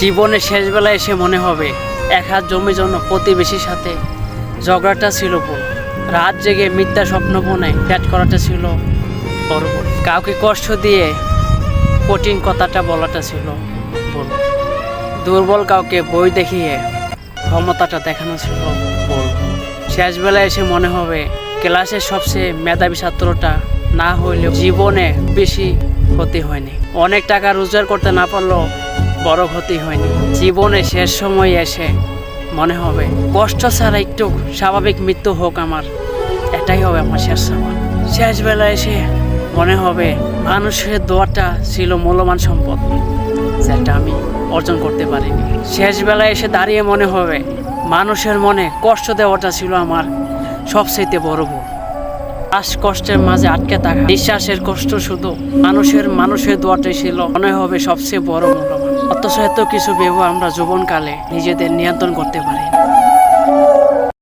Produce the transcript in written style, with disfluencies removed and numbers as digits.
জীবনের শেষ বেলায় এসে মনে হবে এক হাত জমির জন্য প্রতিবেশীর সাথে ঝগড়াটা ছিল ভুল। রাত জেগে মিথ্যা স্বপ্ন বনে ব্যাট করাটা ছিল বড় ভুল। কাউকে কষ্ট দিয়ে কঠিন কথাটা বলাটা ছিল ভুল। দুর্বল কাউকে বই দেখিয়ে ক্ষমতাটা দেখানো ছিল ভুল। শেষ বেলায় এসে মনে হবে ক্লাসের সবচেয়ে মেধাবী ছাত্রটা না হইলেও জীবনে বেশি ক্ষতি হয়নি। অনেক টাকা রোজগার করতে না পারলেও বড় ক্ষতি হয়নি। জীবনে শেষ সময় এসে মনে হবে কষ্ট ছাড়া একটু স্বাভাবিক মৃত্যু হোক আমার, এটাই হবে আমার শেষ সময়। শেষ বেলা এসে মনে হবে মানুষের দোয়াটা ছিল মূল্যবান সম্পদ, যেটা আমি অর্জন করতে পারিনি। শেষ বেলায় এসে দাঁড়িয়ে মনে হবে মানুষের মনে কষ্ট দেওয়াটা ছিল আমার সবচেয়ে বড় ভুল। কষ্টের মাঝে আটকে থাকা নিঃশ্বাসের কষ্ট শুধু মানুষের দোয়াটাই ছিল মনে হবে সবচেয়ে বড় মূল্যবান। অথচ এত কিছু ভেবে আমরা যৌবনকালে নিজেদের নিয়ন্ত্রণ করতে পারি না।